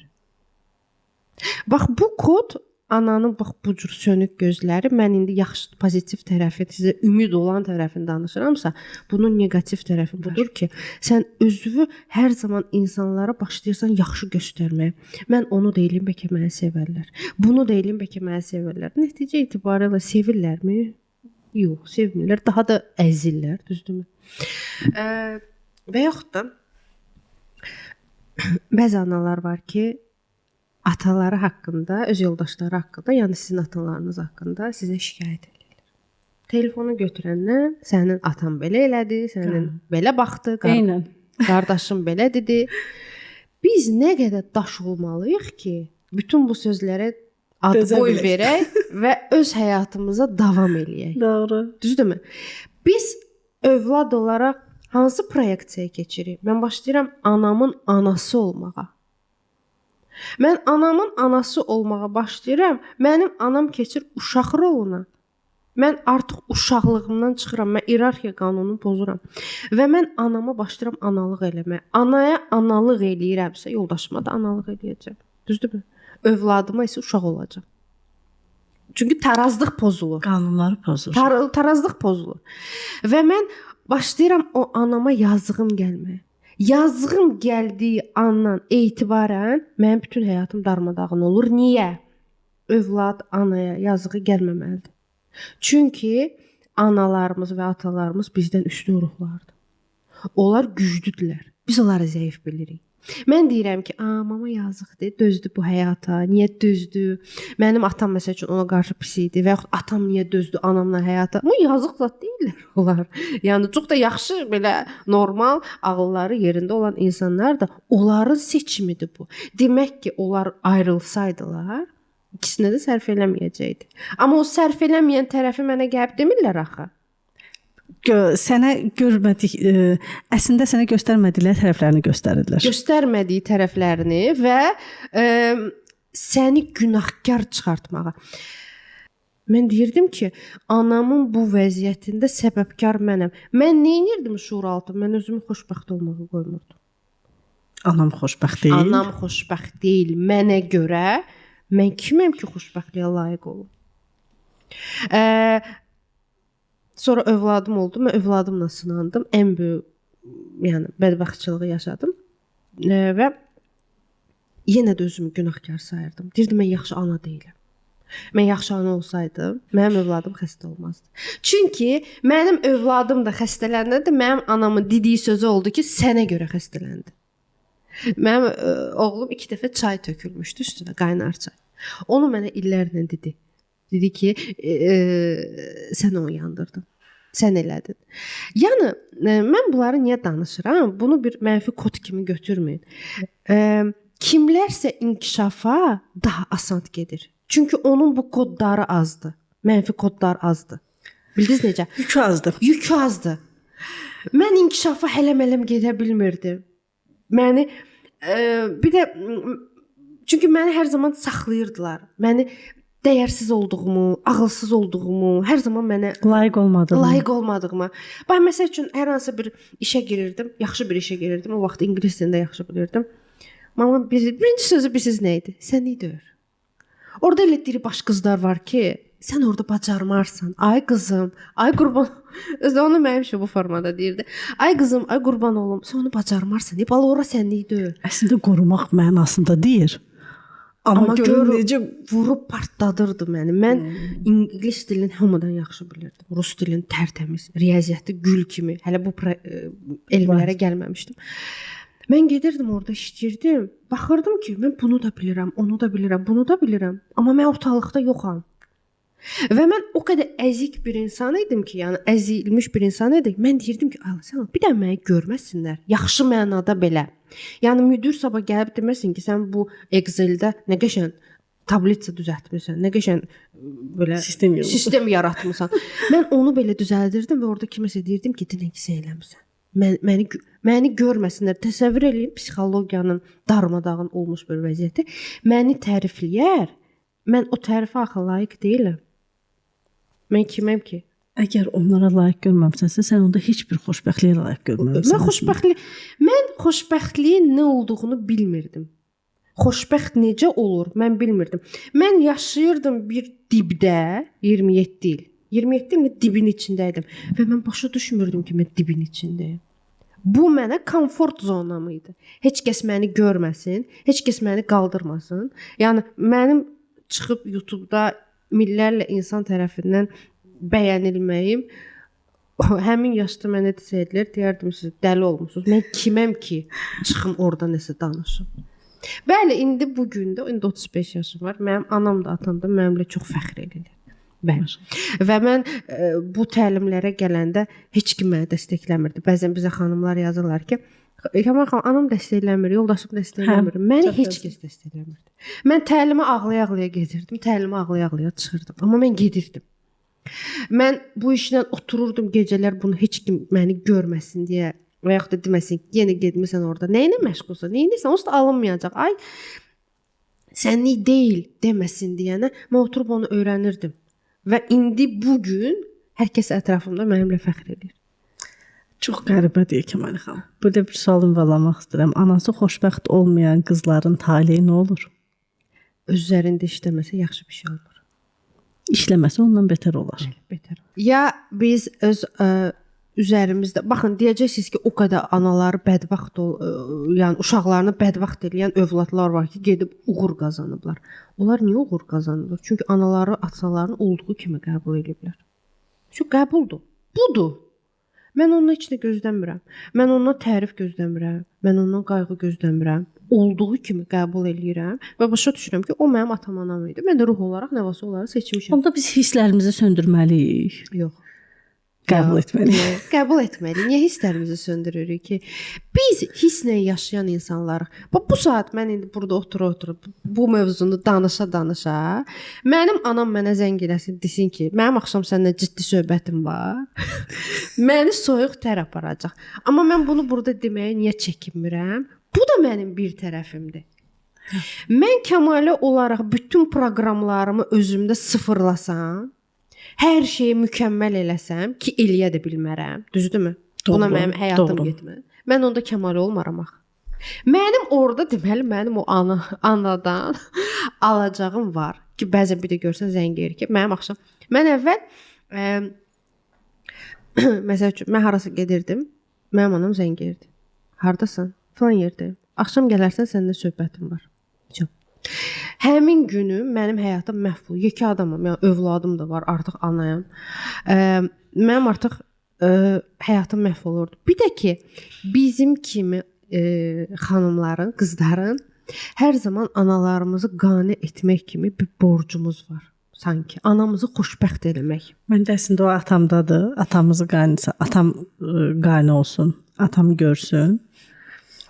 Bax, bu kod ananın bax bu cür sönük gözləri, mən indi yaxşı pozitiv tərəfi, sizə ümid olan tərəfini danışıramsa, bunun neqativ tərəfi budur ki, sən özünü hər zaman insanlara başlayırsan yaxşı göstərməyə. Mən onu deyim bəlkə məni sevərlər. Bunu deyim bəlkə məni sevərlər. Nəticə etibarilə sevirlərmi? Yox, sevmirlər. Daha da əzillər, düzdürmü? Və yaxud da bəzi analar var ki, ataları haqqında, öz yoldaşları haqqında, yəni sizin atalarınız haqqında sizə şikayət edirlər. Telefonu götürəndən sənin atan belə elədi, sənin belə baxdı, qardaşın belə dedi. Biz nə qədər daş olmalıyıq ki, bütün bu sözlərə ad boy verək və öz həyatımıza davam eləyək. Doğru. Düzdürmü? Biz övlad olaraq hansı proyeksiyaya keçirik? Mən başlayıram anamın anası olmağa. Mən anamın anası olmağa başlayıram. Mənim anam keçir uşaq roluna. Mən artıq uşaqlığımdan çıxıram. Mən iyerarxiya qanununu pozuram. Və mən anama başlayıram analıq eləməyə. Anaya analıq eləyirəmsə, yoldaşıma da analıq eləyəcəm. Düzdürmü? Övladıma isə uşaq olacaq. Çünki tarazlıq pozulur. Qanunları pozulur. Tarazlıq pozulur. Və mən başlayıram o anama yazığım gəlməyə. Yazığım gəldiyi andan etibarən mənim bütün həyatım darmadağın olur. Niyə? Övlad anaya yazığı gəlməməlidir. Çünki analarımız və atalarımız bizdən üstün ruhlardır. Onlar güclüdürlər. Biz onları zəif bilirik. Mən deyirəm ki, mama yazıqdır, dözdü bu həyata, niyə dözdü? Mənim atam məsəl üçün ona qarşı pis idi və yaxud atam niyə dözdü anamla həyata? Bu yazıq zət deyirlər onlar. Yəni çox da yaxşı belə normal ağılları yerində olan insanlar da onların seçimidir bu. Demək ki, onlar ayrılsaydılar, ikisinə də sərf eləməyəcəkdi. Amma o sərf eləməyən tərəfi mənə gəlib demirlər axı. Sənə görmədik, əslində sənə göstərmədikləri tərəflərini göstərirlər. Göstərmədiyi tərəflərini və səni günahkar çıxartmağa. Mən deyirdim ki, anamın bu vəziyyətində səbəbkar mənəm. Mən nə edirdim şuuraltı? Mən özümü xoşbəxt olmağa qoymurdum. Anam xoşbəxt deyil. Anam xoşbəxt deyil. Mənə görə mən kiməm ki, xoşbəxtliyə layiq olum? Sonra övladım oldu. Mən övladımla sınandım. Ən böyük, yəni bədbəxtçılığı yaşadım. Və yenə də özümü günahkar sayırdım. Deyirdim mən yaxşı ana deyiləm. Mən yaxşı ana olsaydım, mənim övladım xəstə olmazdı. Çünki mənim övladım da xəstələndə də mənim anamın dediyi sözü oldu ki, sənə görə xəstələndi. Mənim oğlum 2 dəfə çay tökülmüşdü üstünə, qaynar çay. Onu mənə illərlə dedi. Dedi ki, sən onu yandırdın. Sən elədin. Yəni mən bunları niyə danışıram? Bunu bir mənfi kod kimi götürməyin. Kimlərsə inkişafa daha asan gedir. Çünki onun bu kodları azdır. Mənfi kodlar azdır. Bildiniz necə? Yükü azdır. Yükü azdır. Mən inkişafa hələm-hələm gedə bilmirdim. Məni bir də çünki məni hər zaman saxlayırdılar. Məni dəyərsiz olduğumu, ağılsız olduğumu, hər zaman mənə layiq olmadığımı. Bax məsəl üçün hər hansı bir işə girirdim, yaxşı bir işə girirdim. O vaxt ingilis dilində yaxşı bilirdim. Mama birinci sözü bilirsiniz nə idi? Sən idi. Orada elə diri baş qızlar var ki, sən orada bacarmarsan. Ay qızım, ay qurban. Özü onu mənim bu formada deyirdi. Ay qızım, ay qurban olum, sən onu bacarmarsan. Bala ora sən idi. Əslində qorumaq mənasında deyir. Amma gör necə vurub partladırdı məni. Mən ingilis dilini hamıdan yaxşı bilirdim. Rus dilini tərtəmiz, riyaziyyatı gül kimi. Hələ bu elmlərə gəlməmişdim. Mən gedirdim orada işləyirdim. Baxırdım ki, mən bunu da bilirəm, onu da bilirəm, bunu da bilirəm. Amma mən ortalıqda yoxam. Və mən o qədər əzik bir insan idim ki, yəni əzilmiş bir insan idim. Mən deyirdim ki, sən bir də məni görməsinlər. Yaxşı mənada belə. Yəni müdir sabah gəlib deməsin ki, sən bu Excel-də nə qəşəng tablitsa düzəltmisən, nə qəşəng belə sistem yaratmısan. Mən onu belə düzəldirdim və orada kiməsə deyirdim ki, nə sən eləmisən. Məni görməsinlər. Təsəvvür eləyin psixologiyanın darmadağın olmuş bir vəziyyəti. Məni tərifləyər. Mən o tərifə axı layiq deyiləm. Mən kiməm ki? Əgər onlara layiq görməmisənsə, sən onda heç bir xoşbəxtliyə layiq görməmisən. Mən xoşbəxtliyin nə olduğunu bilmirdim. Xoşbəxt necə olur? Mən bilmirdim. Mən yaşayırdım bir dibdə 27 il. 27 il dibin içindəydim və mən başa düşmürdüm ki, mən dibin içindəyim. Bu mənə komfort zonam idi. Heç kəs məni görməsin, heç kəs məni qaldırmasın. Yəni mənim çıxıb YouTube-da millərlə insan tərəfindən bəyənilməyim həmin yaşda mənə desəydilər, deyərdim siz dəli olmusunuz. Mən kiməm ki, çıxım orada nəsə danışım. Bəli, indi bu gündə, indi 35 yaşım var. Mənim anam da, atam da mənimlə çox fəxr edirlər. Bəli. Və mən bu təlimlərə gələndə heç kim məni dəstəkləmirdi. Bəzən bizə xanımlar yazırlar ki, Kamal xanım, anam dəstəkləmir, yoldaşım dəstəkləmir. Məni heç kəs dəstəkləmirdi. Mən təlimə ağlaya-ağlaya gedirdim, təlimə ağlaya-ağlaya çıxırdım. Amma mən gedirdim. Mən bu işlə otururdum gecələr, bunu heç kim məni görməsin deyə və yaxud da deməsin, yenə getmisən orada. Nə ilə məşğulsan? Nə edirsən? Onsuz da alınmayacaq. Ay, sənlik deyil deməsin deyənə mən oturub onu öyrənirdim. Və indi bugün hər kəs ətrafımda mənimlə fəxr edir. Çox qəribədir Kəmal xanım. Burada bir sual ünvanlamaq istəyirəm. Anası xoşbəxt olmayan qızların taleyi nə olur? Öz üzərində işləməsə yaxşı bir şey olur. İşləməsə ondan betər olar. Betər. Ya biz öz üzərimizdə, baxın, deyəcəksiniz ki, o qədər anaları bədbəxt yəni uşaqlarını bədbəxt edən övladlar var ki, gedib uğur qazanıblar. Onlar niyə uğur qazanırlar? Çünki anaları atalarını olduğu kimi qəbul ediblər. Çünki qəbuldur. Budur. Mən ondan heç nə gözləmirəm. Mən ondan tərif gözləmirəm. Mən ondan qayğı gözləmirəm. Olduğu kimi qəbul eləyirəm və başa düşürəm ki, o mənim atam-anam idi. Mən də ruh olaraq, nəvası olaraq seçmişəm. Onda biz hisslərimizi söndürməliyik. Yox. Qəbul etməliyik. Qəbul etməliyik. Niyə hisslərimizi söndürürük ki? Biz hisslə yaşayan insanlarıq. Bax bu saat mən indi burada oturub bu mövzunu danışa, mənim anam mənə zəng eləsin, desin ki, mənim axşam səninlə ciddi söhbətim var. Məni soyuq tər aparacaq. Amma mən bunu burada deməyə niyə çəkinmirəm? Bu da mənim bir tərəfimdir. Mən Kəmalə olaraq bütün proqramlarımı özümdə sıfırlasam, hər şeyi mükəmməl eləsəm ki, eləyə də bilmərəm. Düzdürmü? Buna mənim həyatım getmir. Mən onda Kəmalə olmaram axı. Mənim orada deməli mənim o anadan alacağım var ki, bəzən bir də görsən zəng edir ki, mənim axşam mən əvvəl məsəl üçün mən harasa gedirdim, mənim anam zəng edirdi. Hardasan? Falan yerdəyim. Axşam gələrsən, səninlə söhbətim var. Çox. Həmin günü mənim həyatım məhv oldu. Yekə adamam, yəni övladım da var, artıq anayam. Mənim artıq həyatım məhv olurdu. Bir də ki, bizim kimi xanımların, qızların hər zaman analarımızı qane etmək kimi bir borcumuz var. Sanki anamızı xoşbəxt eləmək. Mən də əslində o atamdadır. Atamızı qaynısa, atam qane olsun, atam görsün.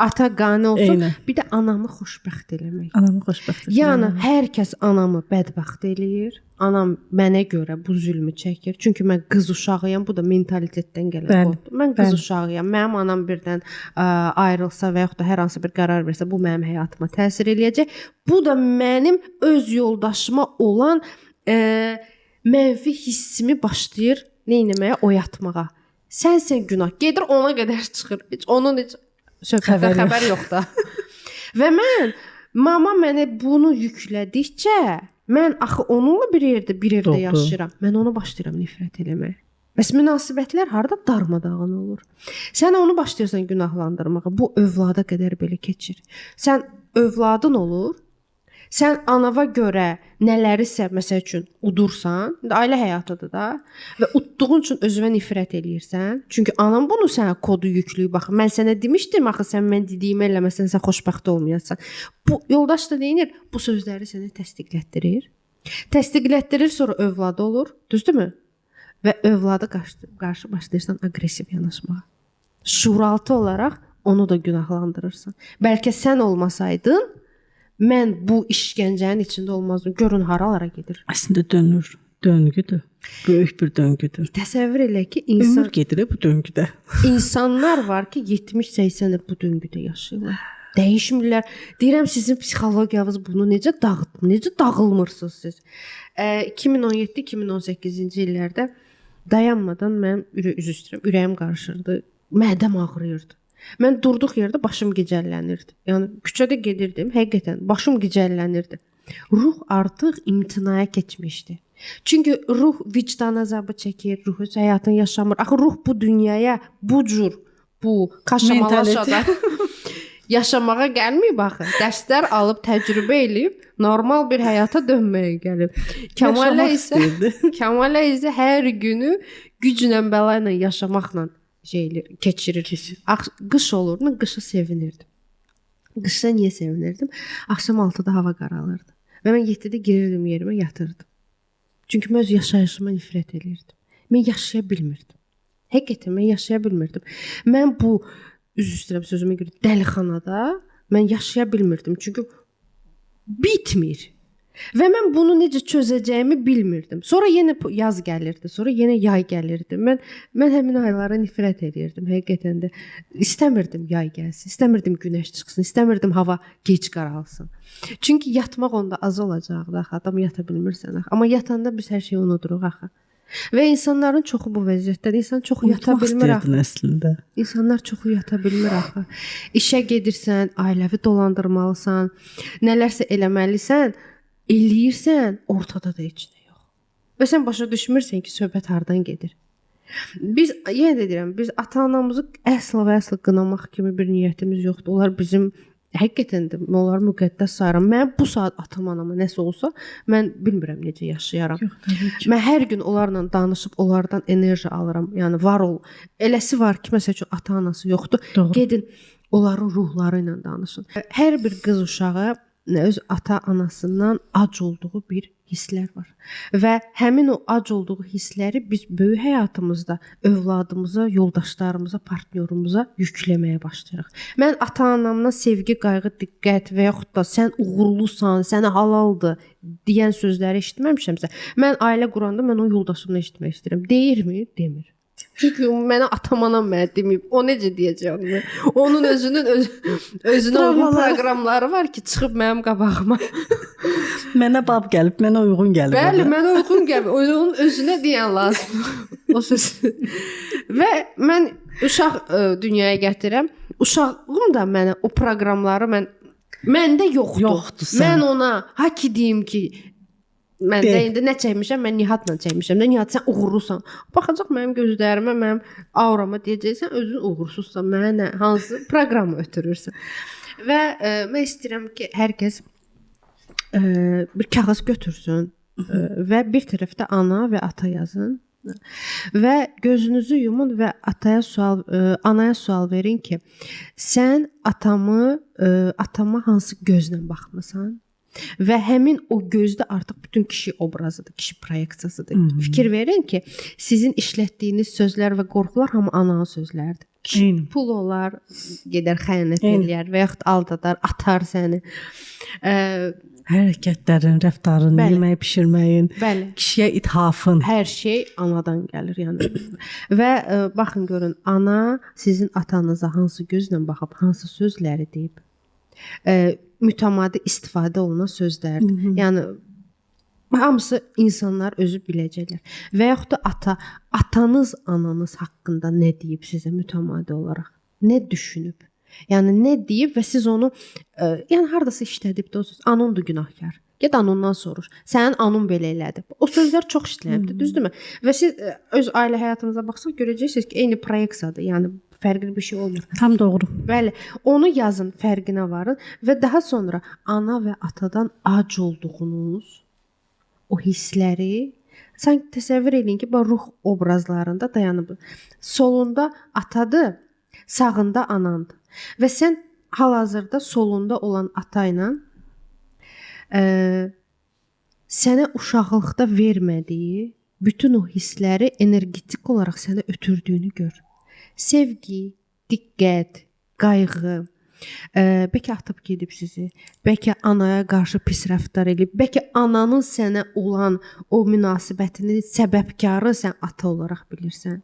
Ata qane olsun, Eynən. bir də anamı xoşbəxt eləmək. Anamı xoşbəxt etmək. Yəni hər kəs anamı bədbəxt eləyir. Anam mənə görə bu zülmü çəkir. Çünki mən qız uşağıyam. Bu da mentalitetdən gələn qoxdur. Mən qız uşağıyam. Mənim anam birdən ayrılsa və yaxud da hər hansı bir qərar versə, bu mənim həyatıma təsir eləyəcək. Bu da mənim öz yoldaşıma olan mənfi hissimi başlayır nə etməyə, oyatmağa. Sən günah. Gedir ona qədər çıxır. Heç onun heç söhbətdən xəbər yoxdur. Və mama mənə bunu yüklədikcə, mən axı onunla bir evdə yaşayıram. Mən onu başlayıram nifrət eləməyə. Bəs münasibətlər harda darmadağın olur? Sən onu başlayırsan günahlandırmağa. Bu övlada qədər belə keçir. Sən övladın olur. Sən anava görə nələrisə məsəl üçün udursan, ailə həyatıdır da və utduğun üçün özünə nifrət eləyirsən. Çünki anam bunu sənə kodu yüklüyüb baxır. Mən sənə demişdim axı sən mən dediyimi eləməsən sən xoşbəxt olmayasan. Bu yoldaş da deyir, bu sözləri sənə təsdiqlətdirir. Təsdiqlətdirir, sonra övladı olur, düzdürmü? Və övlada qarşı başlayırsan aqressiv yanaşmağa. Şuuraltı olaraq onu da günahlandırırsan. Bəlkə sən olmasaydın mən bu işgəncənin içində olmazdım. Görün haralara gedir. Əslində döngüdür. Böyük bir döngüdür. Təsəvvür elə ki, insan ömür gedir bu döngüdə. İnsanlar var ki, 70-80 il bu döngüdə yaşayırlar. Dəyişmirlər. Deyirəm sizin psixologiyavız bunu necə dağıtmır, necə dağılmırsınız siz? 2017-2018-ci illərdə dayanmadan mən ürəyim qarışırdı, mədəm ağrıyırdı. Mən durduq yerdə başım gicəllənirdi. Yəni küçədə gedirdim, həqiqətən başım gicəllənirdi. Ruh artıq imtinaya keçmişdi. Çünki ruh vicdan əzabı çəkir, ruh öz həyatını yaşamır. Axı ruh bu dünyaya bu cür, bu kaşamalaşada yaşamağa gəlməyib axı. Dərslər alıb, təcrübə eləyib, normal bir həyata dönməyə gəlib. Kəmalə isə hər günü güclə, bəla ilə yaşamaqla keçirir. Qış olurdu, mən qışa sevinirdim. Qışda niyə sevinirdim? Axşam 6-da hava qaralırdı. Və mən 7-də girirdim yerimə, yatırdım. Çünki mən öz yaşayışıma nifrət elirdim. Mən yaşaya bilmirdim. Həqiqətən mən yaşaya bilmirdim. Mən bu, üzr istəyirəm sözümə görə, dəlixanada mən yaşaya bilmirdim. Çünki bitmir. Və mən bunu necə çözəcəyimi bilmirdim. Sonra yenə yaz gəlirdi, sonra yenə yay gəlirdi. Mən həmin aylara nifrət edirdim. Həqiqətən də istəmirdim yay gəlsin, istəmirdim günəş çıxsın, istəmirdim hava gec qaralsın. Çünki yatmaq onda az olacaqdı axı. Adam yata bilmirsən axı. Amma yatanda biz hər şeyi unuduruq axı. Və insanların çoxu bu vəziyyətdə, insan çoxu yata bilmir axı. Əslində. İnsanlar çoxu yata bilmir axı. İşə gedirsən, ailəvi dolandırmalısan, nələrsə eləməlisən. Eləyirsən, ortada da heç nə yox. Və sən başa düşmürsən ki, söhbət hardan gedir. Biz, yenə də deyirəm, biz ata-anamızı əsla və əsla qınamaq kimi bir niyyətimiz yoxdur. Onlar bizim, həqiqətən də onları müqəddəs sayıram. Mən bu saat atam-anama nəsə olsa, mən bilmirəm necə yaşayaram. Yox, mən hər gün onlarla danışıb, onlardan enerji alıram. Yəni, var ol. Eləsi var ki, məsəl üçün, ata-anası yoxdur. Doğru. Gedin, onların ruhları ilə danışın. Hər bir qız uşağı öz ata-anasından ac olduğu bir hisslər var. Və həmin o ac olduğu hissləri biz böyük həyatımızda övladımıza, yoldaşlarımıza, partnyorumuza yükləməyə başlayırıq. Mən ata-anamdan sevgi, qayğı, diqqət və yaxud da sən uğurlusan, sənə halaldır deyən sözləri eşitməmişəmsə, mən ailə quranda mən o yoldaşımla eşitmək istəyirəm. Deyirmi? Demir. Çünki mənə atam-anam mənə deməyib. O necə deyəcək onu? Onun özünə uyğun proqramları var ki, çıxıb mənim qabağıma. Mənə bab gəlib, mənə uyğun gəlib. Bəli, mənə uyğun gəlib. Onun özünə deyən lazım. O söz. Və mən uşaq dünyaya gətirəm. Uşağım da mənə o proqramları məndə yoxdur. Mən ona ki deyim ki, mən də indi nə çəkmişəm? Mən Nihatla çəkmişəm. Nihat sən uğurlusan. Baxacaq mənim gözlərimə, mənim aurama deyəcəksən, özün uğursuzsan. Mənə hansı proqramı ötürürsən? Və mən istəyirəm ki, hər kəs bir kağız götürsün və bir tərəfdə ana və ata yazın və gözünüzü yumun və anaya sual verin ki, sən atama hansı gözlə baxmısan? Və həmin o gözdə artıq bütün kişi obrazıdır, kişi proyeksiyasıdır. Fikir verin ki, sizin işlətdiyiniz sözlər və qorxular hamı ananın sözləridir. Kişi pul olar, gedər xəyanət eləyər və yaxud aldadar, atar səni. Hərəkətlərin, rəftarın, yemək bişirməyin, kişiyə ithafın, hər şey anadan gəlir, yəni. Və baxın görün, ana sizin atanıza hansı gözlə baxıb, hansı sözləri deyib. Mütəmadi istifadə olunan sözlərdir. Yəni hamısı insanlar özü biləcəklər. Və yaxud da atanız ananız haqqında nə deyib sizə mütəmadi olaraq? Nə düşünüb? Yəni nə deyib və siz onu yəni hardasa işlədib də o söz. Anondur günahkar. Get anondan soruş. Sənin anon belə elədi. O sözlər çox işlənibdir, düzdürmü? Və siz öz ailə həyatınıza baxsaq görəcəksiniz ki, eyni proyeksiyadır. Yəni fərqli bir şey olmur. Tam doğru. Bəli, onu yazın, fərqinə varın və daha sonra ana və atadan ac olduğunuz o hissləri sanki təsəvvür edin ki, bu ruh obrazlarında dayanıb. Solunda atadır, sağında anandır. Və sən hal-hazırda solunda olan ata ilə sənə uşaqlıqda vermədiyi bütün o hissləri energetik olaraq sənə ötürdüyünü gör. Sevgi, diqqət, qayğı, bəlkə atıb gedib sizi, bəlkə anaya qarşı pis rəftar edib, bəlkə ananın sənə olan o münasibətinin səbəbkarı sən ata olaraq bilirsən.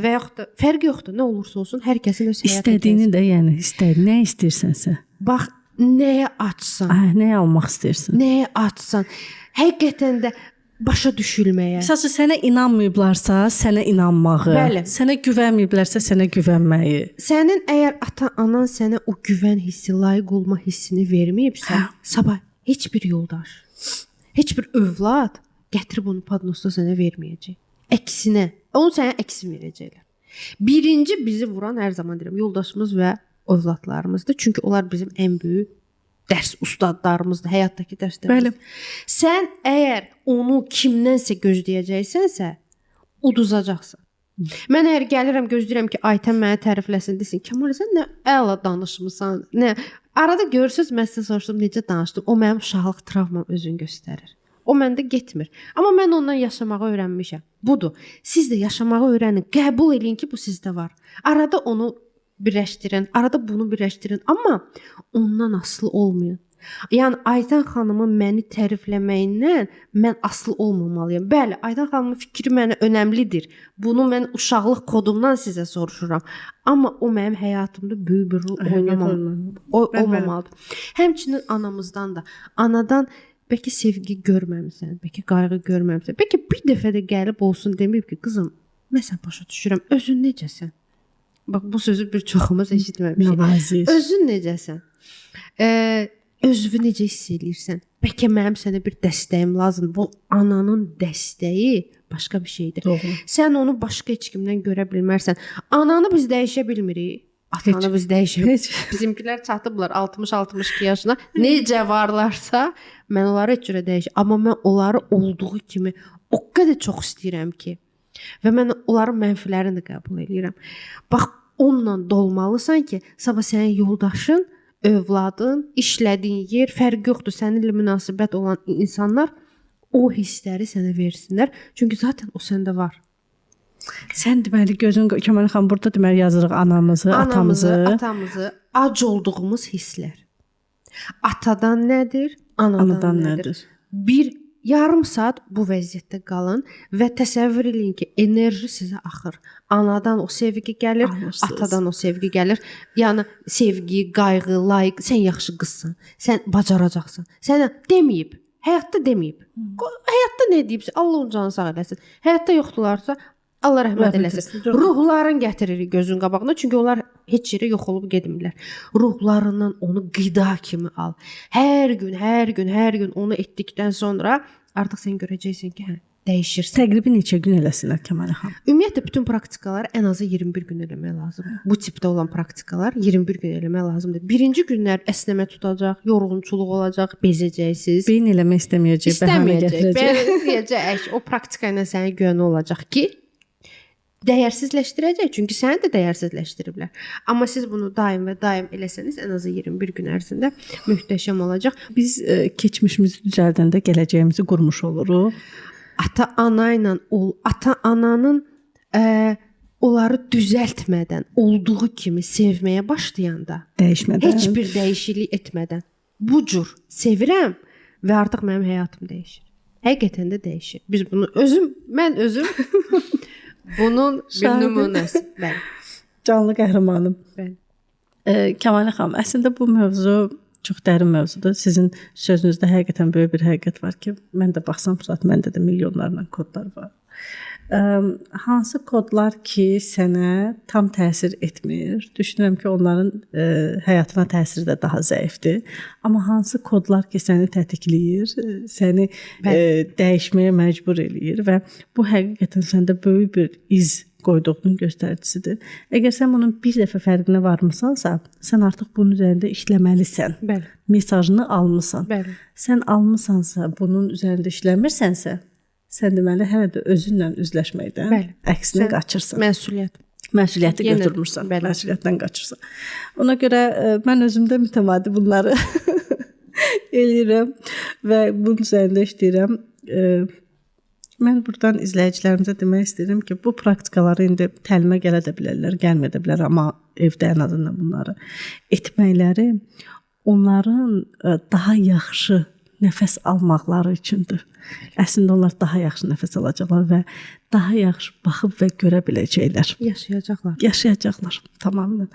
Və yaxud da fərq yoxdur, nə olursa olsun, hər kəsin öz həyat istədiyini də, yəni nə istəyirsənsə. Bax, nəyə açsan, nəyə almaq istəyirsən? Nəyə açsan, həqiqətən də başa düşülməyə. Əsası sənə inanmayıblarsa, sənə inanmağı, sənə güvənməyiblərsə, sənə güvənməyi. Sənin əgər ata-anan sənə o güvən hissi, layiq olma hissini verməyibsə, sabah heç bir yoldaş, heç bir övlad gətirib onu padnosda sənə verməyəcək. Əksinə, onu sənə əksin verəcəklər. Birinci bizi vuran, hər zaman deyirəm, yoldaşımız və övladlarımızdır. Çünki onlar bizim ən böyük dərs ustadlarımızdır, həyatdakı dərslərimiz. Sən əgər onu kimdənsə gözləyəcəksənsə, uduzacaqsan. Mən əgər gəlirəm, gözləyirəm ki, Aytən mənə tərifləsin, desin, Kəmal, sən nə əla danışmısan, nə arada görürsüz, mən sizə soruşdum, necə danışdım, o mənim uşaqlıq travmam özünü göstərir. O məndə getmir. Amma mən ondan yaşamağı öyrənmişəm. Budur. Siz də yaşamağı öyrənin, qəbul edin ki, bu sizdə var. Arada onu birləşdirin, arada bunu birləşdirin, amma ondan asılı olmayın. Yəni Aytən xanımın məni tərifləməyindən mən asılı olmamalıyam. Bəli, Aytən xanımın fikri mənə önəmlidir. Bunu mən uşaqlıq kodumdan sizə soruşuram. Amma o mənim həyatımda böyük bir rol olmamalıdır. Həmçinin anamızdan da, anadan bəlkə sevgi görməmisən, bəlkə qayğı görməmisən, bəlkə bir dəfə də gəlib olsun deməyib ki, qızım, mən sən başa düşürəm, özün necəsən? Bax, bu sözü bir çoxumuz eşitməmişik. Özün necəsən? Özünü necə hiss edirsən? Bəlkə mənim sənə bir dəstəyim lazımdır. Bu ananın dəstəyi başqa bir şeydir. Doğru. Sən onu başqa heç kimdən görə bilmərsən. Ananı biz dəyişə bilmirik. Atanı biz dəyişə bilmirik. Bizimkilər çatıblar 60-62 yaşına. Necə varlarsa, mən onları heç cürə dəyişəm. Amma mən onları olduğu kimi o qədər çox istəyirəm ki, və mən onların mənfilərini də qəbul edirəm. Bax, onunla dolmalısan ki, sabah sənin yoldaşın, övladın, işlədiyin yer, fərq yoxdur, səninlə münasibət olan insanlar o hissləri sənə versinlər. Çünki zaten o səndə var. Sən deməli gözün Kəmal xanım burada deməli yazırıq atamızı, ac olduğumuz hisslər. Atadan nədir? Anadan nədir? Bir yarım saat bu vəziyyətdə qalın və təsəvvür edin ki, enerji sizə axır. Anadan o sevgi gəlir, atadan o sevgi gəlir. Yəni sevgi, qayğı, layiq, sən yaxşı qızsan, sən bacaracaqsan. Sənə deməyib, həyatda deməyib. Həyatda nə deyibsə, Allah onun canını sağ eləsin. Həyatda yoxdularsa, Allah rəhmət eləsin. Ruhların gətiririk gözün qabağına, çünki onlar heç yerə yox olub gedmirlər. Ruhlarından onu qida kimi al. Hər gün onu etdikdən sonra artıq sən görəcəksən ki, dəyişirsən. Təqribi neçə gün eləsinlər Kəmalə xanım? Ümumiyyətlə bütün praktikaları ən azı 21 gün eləmək lazımdır. Bu tipdə olan praktikalar 21 gün eləmək lazımdır. Birinci günlər əsnəmə tutacaq, yorğunçuluq olacaq, bezəcəksiniz. Beyin eləmək istəməyəcək, bəhanə gətirəcək. Deyəcək, o praktika ilə səni görən olacaq ki, dəyərsizləşdirəcək, çünki səni də dəyərsizləşdiriblər. Amma siz bunu daim və daim eləsəniz, ən azı 21 gün ərzində möhtəşəm olacaq. Biz keçmişimizi düzəldəndə gələcəyimizi qurmuş oluruq. Ata-ana ilə ata-ananın onları düzəltmədən, olduğu kimi sevməyə başlayanda, Dəyişmədən, heç bir dəyişiklik etmədən bu cür sevirəm və artıq mənim həyatım dəyişir. Həqiqətən də dəyişir. Biz bunu mən özüm bunun bir nümunəsi. Bəli. Canlı qəhrəmanım. Bəli. Kəmalə xanım, əslində bu mövzu çox dərin mövzudur. Sizin sözünüzdə həqiqətən böyük bir həqiqət var ki, mən də baxsam, məndə də milyonlarla kodlar var. Hansı kodlar ki, sənə tam təsir etmir? Düşünürəm ki, onların həyatına təsiri də daha zəifdir. Amma hansı kodlar ki, səni tətikləyir, səni dəyişməyə məcbur eləyir və bu həqiqətən səndə böyük bir iz qoyduğunun göstəricisidir. Əgər sən bunun bir dəfə fərqinə varmısansa, sən artıq bunun üzərində işləməlisən. Bəli. Mesajını almısan. Bəli. Sən almısansa, bunun üzərində işləmirsənsə, sən deməli hələ də özünlə üzləşməkdən əksinə qaçırsan. Məsuliyyəti götürmürsən, məsuliyyətdən qaçırsan. Ona görə mən özümdə mütəmadi bunları eləyirəm və bunun üzərində işləyirəm. Mən buradan izləyicilərimizə demək istəyirəm ki, bu praktikaları indi təlimə gələ də bilərlər, gəlməyə də bilər, amma evdə ən azından bunları etməkləri onların daha yaxşı nəfəs almaqları üçündür. Əslində onlar daha yaxşı nəfəs alacaqlar və daha yaxşı baxıb və görə biləcəklər. Yaşayacaqlar tamamilə.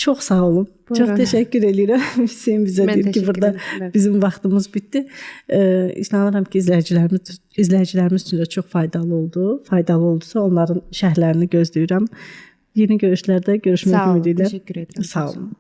Çox sağ olun. Çox təşəkkür edirəm. Hüseyn bizə deyir ki, burada bizim vaxtımız bitdi. İnanıram ki, izləyicilərimiz üçün də çox faydalı oldu. Faydalı oldusa onların şərhlərini gözləyirəm. Yeni görüşlərdə görüşmək ümidi ilə. Təşəkkür edirəm. Sağ olun.